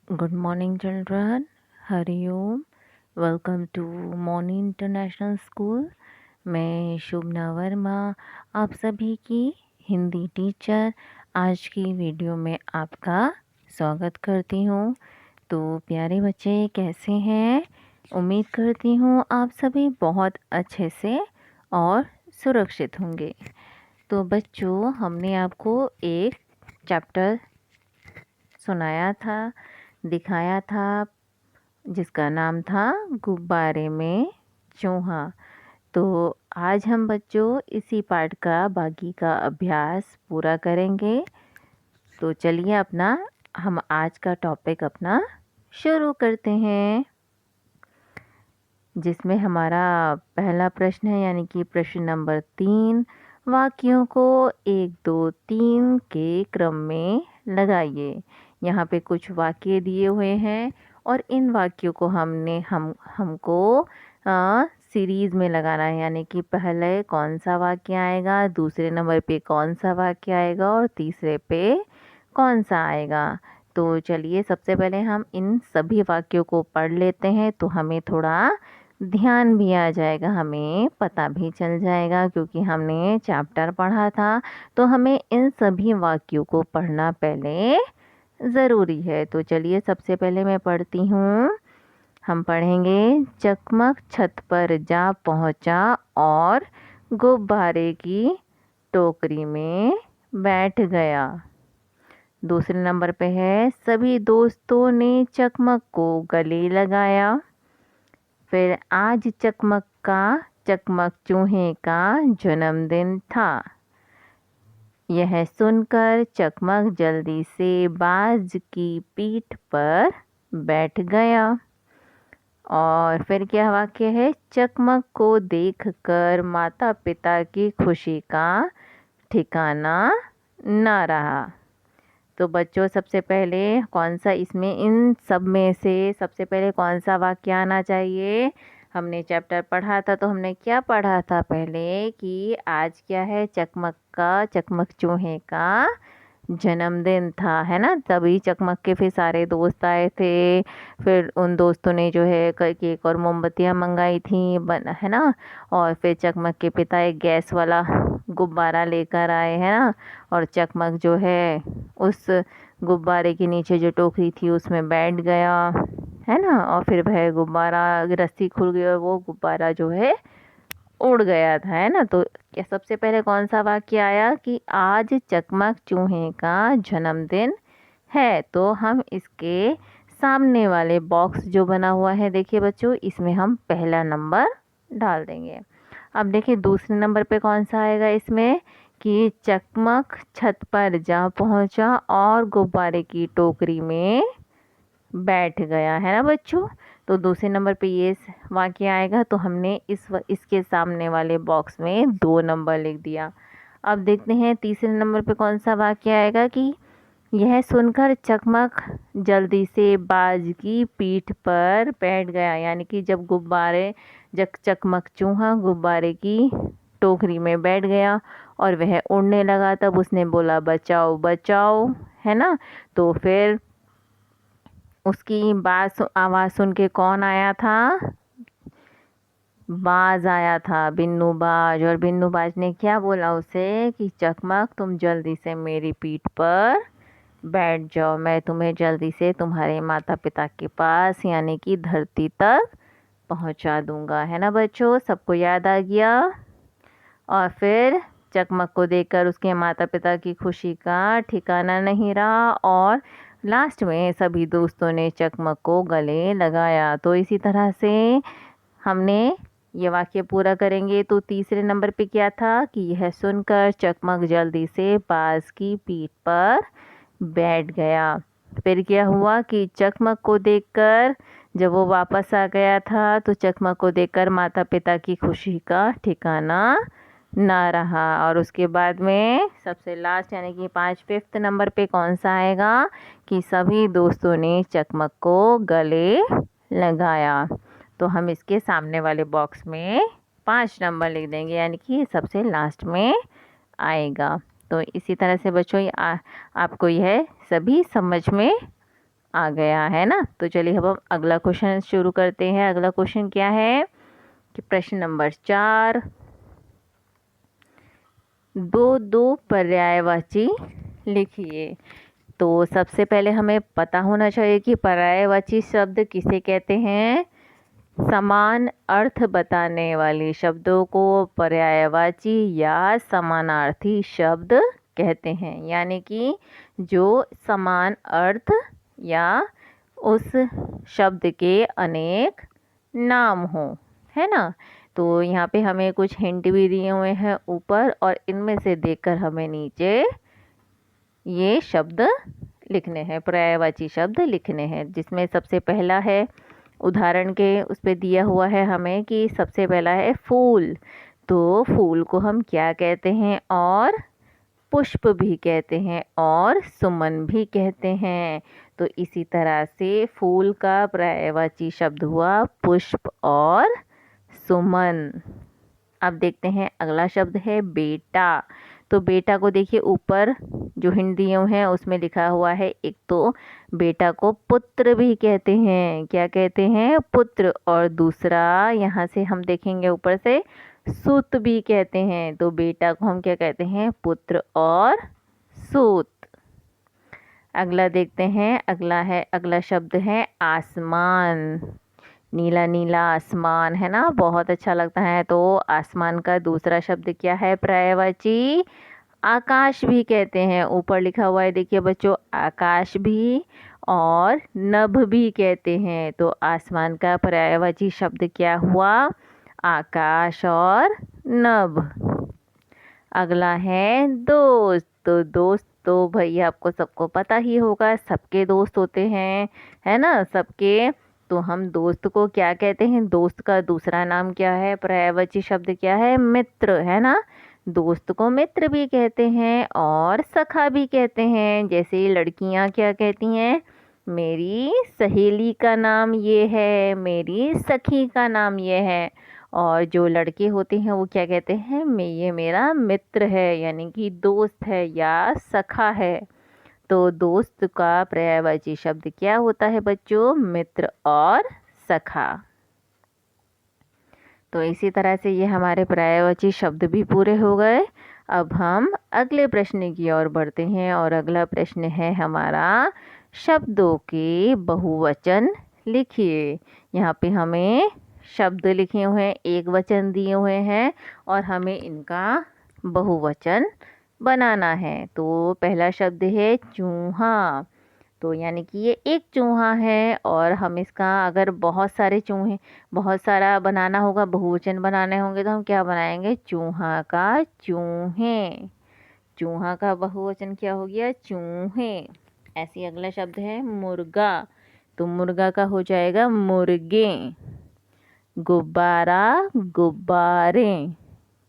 Good morning, children. हरिओम. Welcome to morning international school. मैं शुभना वर्मा, आप सभी की हिंदी टीचर, आज की वीडियो में आपका स्वागत करती हूँ. तो प्यारे बच्चे कैसे हैं? उम्मीद करती हूँ आप सभी बहुत अच्छे से और सुरक्षित होंगे. तो बच्चों, हमने आपको एक चैप्टर सुनाया था, दिखाया था, जिसका नाम था गुब्बारे में चूहा. तो आज हम बच्चों इसी पाठ का बाकी का अभ्यास पूरा करेंगे. तो चलिए हम आज का टॉपिक अपना शुरू करते हैं, जिसमें हमारा पहला प्रश्न है, यानी कि प्रश्न नंबर 3. वाक्यों को 1, 2, 3 के क्रम में लगाइए. यहाँ पे कुछ वाक्य दिए हुए हैं और इन वाक्यों को हमको सीरीज़ में लगाना है, यानी कि पहले कौन सा वाक्य आएगा, दूसरे नंबर पे कौन सा वाक्य आएगा और तीसरे पे कौन सा आएगा. तो चलिए सबसे पहले हम इन सभी वाक्यों को पढ़ लेते हैं, तो हमें थोड़ा ध्यान भी आ जाएगा, हमें पता भी चल जाएगा, क्योंकि हमने चैप्टर पढ़ा था. तो हमें इन सभी वाक्यों को पढ़ना पहले ज़रूरी है. तो चलिए सबसे पहले मैं पढ़ती हूँ. हम पढ़ेंगे. चकमक छत पर जा पहुँचा और गुब्बारे की टोकरी में बैठ गया. दूसरे नंबर पे है, सभी दोस्तों ने चकमक को गले लगाया. फिर आज चकमक चूहे का जन्मदिन था. यह सुनकर चकमक जल्दी से बाज की पीठ पर बैठ गया. और फिर क्या वाक्य है, चकमक को देखकर माता पिता की खुशी का ठिकाना न रहा. तो बच्चों सबसे पहले कौन सा, इसमें इन सब में से सबसे पहले कौन सा वाक्य आना चाहिए? हमने चैप्टर पढ़ा था, तो हमने क्या पढ़ा था पहले कि आज क्या है, चकमक चूहे का जन्मदिन था, है ना. तभी चकमक के फिर सारे दोस्त आए थे. फिर उन दोस्तों ने जो है केक और मोमबत्तियाँ मंगाई थी, है ना. और फिर चकमक के पिता एक गैस वाला गुब्बारा लेकर आए, है ना. और चकमक जो है उस गुब्बारे के नीचे जो टोकरी थी उसमें बैठ गया, है ना. और फिर वह गुब्बारा, रस्सी खुल गई और वो गुब्बारा जो है उड़ गया था, है ना. तो क्या सबसे पहले कौन सा वाक्य आया कि आज चकमक चूहे का जन्मदिन है. तो हम इसके सामने वाले बॉक्स जो बना हुआ है, देखिए बच्चों, इसमें हम पहला नंबर डाल देंगे. अब देखिए दूसरे नंबर पे कौन सा आएगा इसमें कि चकमक छत पर जा पहुंचा और गुब्बारे की टोकरी में बैठ गया, है ना बच्चों. तो दूसरे नंबर पे ये वाक्य आएगा, तो हमने इसके सामने वाले बॉक्स में 2 नंबर लिख दिया. अब देखते हैं तीसरे नंबर पे कौन सा वाक्य आएगा कि यह सुनकर चकमक जल्दी से बाज की पीठ पर बैठ गया. यानी कि जब चकमक चूहा गुब्बारे की टोकरी में बैठ गया और वह उड़ने लगा, तब उसने बोला बचाओ बचाओ, है ना. तो फिर उसकी आवाज़ सुन के कौन आया था? बाज आया था, बिन्नू बाज. और बिन्नू बाज ने क्या बोला उसे कि चकमक तुम जल्दी से मेरी पीठ पर बैठ जाओ, मैं तुम्हें जल्दी से तुम्हारे माता पिता के पास, यानी कि धरती तक पहुंचा दूंगा, है ना बच्चों. सबको याद आ गया. और फिर चकमक को देखकर उसके माता पिता की खुशी का ठिकाना नहीं रहा और लास्ट में सभी दोस्तों ने चकमक को गले लगाया. तो इसी तरह से हमने ये वाक्य पूरा करेंगे. तो तीसरे नंबर पे क्या था कि यह सुनकर चकमक जल्दी से बाज की पीठ पर बैठ गया. फिर क्या हुआ कि चकमक को देखकर, जब वो वापस आ गया था, तो चकमक को देखकर माता पिता की खुशी का ठिकाना ना रहा. और उसके बाद में सबसे लास्ट, यानी कि 5th नंबर पे कौन सा आएगा कि सभी दोस्तों ने चकमक को गले लगाया. तो हम इसके सामने वाले बॉक्स में 5 नंबर लिख देंगे, यानी कि सबसे लास्ट में आएगा. तो इसी तरह से बच्चों आपको यह सभी समझ में आ गया है ना। तो चलिए अब हम अगला क्वेश्चन शुरू करते हैं। अगला क्वेश्चन क्या है कि प्रश्न नंबर 4, दो पर्यायवाची लिखिए। तो सबसे पहले हमें पता होना चाहिए कि पर्यायवाची शब्द किसे कहते हैं। समान अर्थ बताने वाले शब्दों को पर्यायवाची या समानार्थी शब्द कहते हैं, यानी कि जो समान अर्थ या उस शब्द के अनेक नाम हो, है ना। तो यहाँ पे हमें कुछ हिंट भी दिए हुए हैं ऊपर, और इनमें से देखकर हमें नीचे ये शब्द लिखने हैं, पर्यायवाची शब्द लिखने हैं। जिसमें सबसे पहला है, उदाहरण के उस पे दिया हुआ है हमें कि सबसे पहला है फूल। तो फूल को हम क्या कहते हैं, और पुष्प भी कहते हैं और सुमन भी कहते हैं। तो इसी तरह से फूल का पर्यायवाची शब्द हुआ पुष्प और सुमन। अब देखते हैं अगला शब्द है बेटा। तो बेटा को देखिए ऊपर जो हिंट दिए हुए हैं उसमें लिखा हुआ है, एक तो बेटा को पुत्र भी कहते हैं, क्या कहते हैं, पुत्र। और दूसरा यहाँ से हम देखेंगे ऊपर से सूत भी कहते हैं। तो बेटा को हम क्या कहते हैं, पुत्र और सूत। अगला देखते हैं, अगला शब्द है आसमान। नीला नीला आसमान, है ना, बहुत अच्छा लगता है। तो आसमान का दूसरा शब्द क्या है पर्यायवाची, आकाश भी कहते हैं। ऊपर लिखा हुआ है देखिए बच्चों, आकाश भी और नभ भी कहते हैं। तो आसमान का पर्यायवाची शब्द क्या हुआ, आकाश और नभ। अगला है दोस्त। तो दोस्त तो भैया आपको सबको पता ही होगा, सबके दोस्त होते हैं, है ना, सबके। तो हम दोस्त को क्या कहते हैं, दोस्त का दूसरा नाम क्या है, पर्यायवाची शब्द क्या है, मित्र, है ना। दोस्त को मित्र भी कहते हैं और सखा भी कहते हैं। जैसे लड़कियां क्या कहती हैं, मेरी सहेली का नाम ये है, मेरी सखी का नाम ये है। और जो लड़के होते हैं वो क्या कहते हैं, ये मेरा मित्र है, यानी कि दोस्त है या सखा है। तो दोस्त का पर्यायवाची शब्द क्या होता है बच्चों, मित्र और सखा। तो इसी तरह से ये हमारे पर्यायवाची शब्द भी पूरे हो गए। अब हम अगले प्रश्न की ओर बढ़ते हैं, और अगला प्रश्न है हमारा, शब्दों के बहुवचन लिखिए। यहाँ पे हमें शब्द लिखे हुए हैं, एक वचन दिए हुए हैं, और हमें इनका बहुवचन बनाना है। तो पहला शब्द है चूहा। तो यानी कि ये एक चूहा है, और हम इसका अगर बहुत सारे चूहे, बहुत सारा बनाना होगा, बहुवचन बनाने होंगे, तो हम क्या बनाएंगे, चूहा का चूहे। चूहा का बहुवचन क्या हो गया, चूहे। ऐसे अगला शब्द है मुर्गा। तो मुर्गा का हो जाएगा मुर्गे। गुब्बारा, गुब्बारे।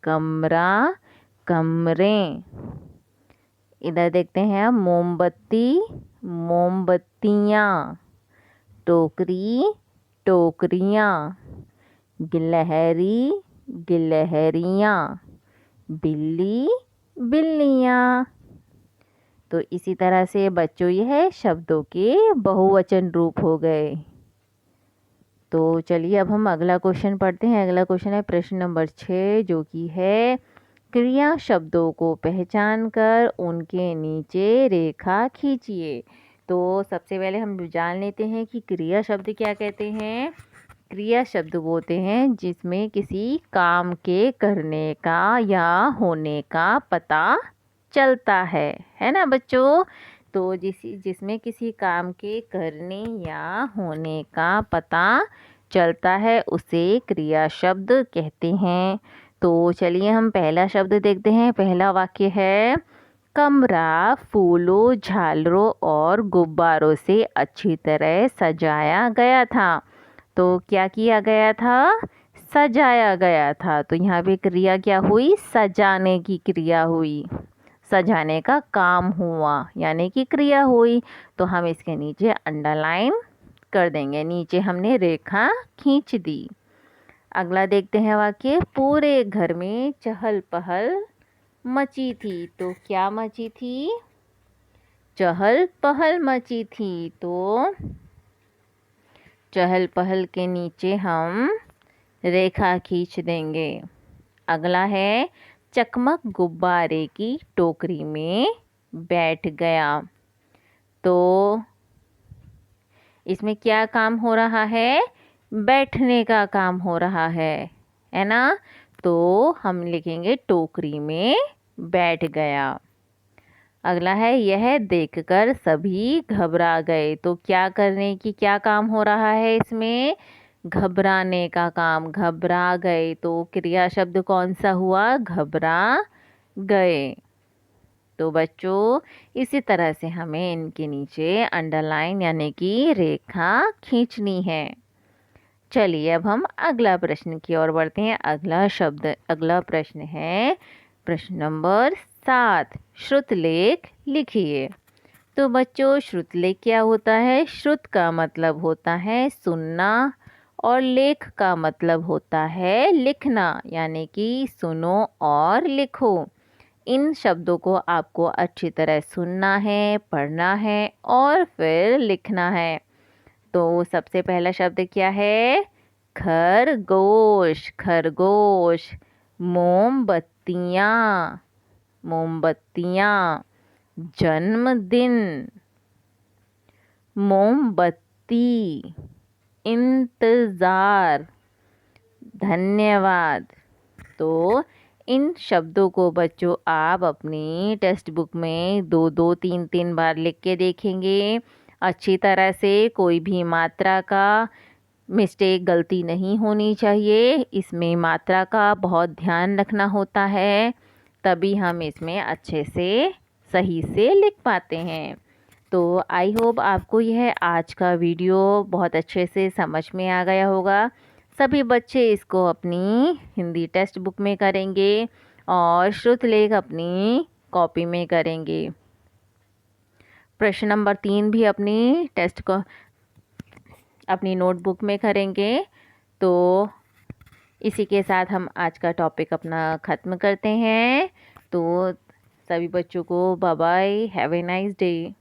कमरा, कमरे। इधर देखते हैं मोमबत्ती, मोमबत्तियाँ। टोकरी, टोकरियाँ। गिलहरी, गिलहरियाँ। बिल्ली, बिल्लियाँ। तो इसी तरह से बच्चों यह शब्दों के बहुवचन रूप हो गए। तो चलिए अब हम अगला क्वेश्चन पढ़ते हैं। अगला क्वेश्चन है प्रश्न नंबर 6, जो कि है, क्रिया शब्दों को पहचान कर उनके नीचे रेखा खींचिए। तो सबसे पहले हम जान लेते हैं कि क्रिया शब्द क्या कहते हैं। क्रिया शब्द वो होते हैं जिसमें किसी काम के करने का या होने का पता चलता है ना बच्चों। तो जिसमें किसी काम के करने या होने का पता चलता है उसे क्रिया शब्द कहते हैं। तो चलिए हम पहला शब्द देखते हैं। पहला वाक्य है, कमरा फूलों, झालरों और गुब्बारों से अच्छी तरह सजाया गया था। तो क्या किया गया था, सजाया गया था। तो यहाँ पे क्रिया क्या हुई, सजाने की क्रिया हुई, सजाने का काम हुआ, यानी कि क्रिया हुई। तो हम इसके नीचे अंडरलाइन कर देंगे, नीचे हमने रेखा खींच दी। अगला देखते हैं वाक्य, पूरे घर में चहल पहल मची थी। तो क्या मची थी, चहल पहल मची थी, तो चहल पहल के नीचे हम रेखा खींच देंगे। अगला है चकमक गुब्बारे की टोकरी में बैठ गया। तो इसमें क्या काम हो रहा है? बैठने का काम हो रहा है ना? तो हम लिखेंगे टोकरी में बैठ गया। अगला है यह देखकर सभी घबरा गए। तो क्या करने की क्या काम हो रहा है इसमें? घबराने का काम। घबरा गए, तो क्रिया शब्द कौन सा हुआ? घबरा गए। तो बच्चों इसी तरह से हमें इनके नीचे अंडरलाइन यानी कि रेखा खींचनी है। चलिए अब हम अगला प्रश्न की ओर बढ़ते हैं। अगला प्रश्न है प्रश्न नंबर 7। श्रुतलेख लिखिए। तो बच्चों श्रुतलेख क्या होता है? श्रुत का मतलब होता है सुनना और लेख का मतलब होता है लिखना, यानी कि सुनो और लिखो। इन शब्दों को आपको अच्छी तरह सुनना है, पढ़ना है और फिर लिखना है। तो सबसे पहला शब्द क्या है? खरगोश। खरगोश। मोमबत्तियाँ। मोमबत्तियाँ। जन्मदिन। मोमबत्ती। इंतज़ार। धन्यवाद। तो इन शब्दों को बच्चों आप अपनी टेक्स्ट बुक में 2-2, 3-3 बार लिख के देखेंगे अच्छी तरह से। कोई भी मात्रा का मिस्टेक, गलती नहीं होनी चाहिए। इसमें मात्रा का बहुत ध्यान रखना होता है, तभी हम इसमें अच्छे से सही से लिख पाते हैं। तो आई होप आपको यह आज का वीडियो बहुत अच्छे से समझ में आ गया होगा। सभी बच्चे इसको अपनी हिंदी टेक्स्ट बुक में करेंगे और श्रुतलेख अपनी कॉपी में करेंगे। प्रश्न नंबर 3 भी अपनी टेस्ट को अपनी नोटबुक में करेंगे। तो इसी के साथ हम आज का टॉपिक अपना ख़त्म करते हैं। तो सभी बच्चों को bye bye, have a nice day.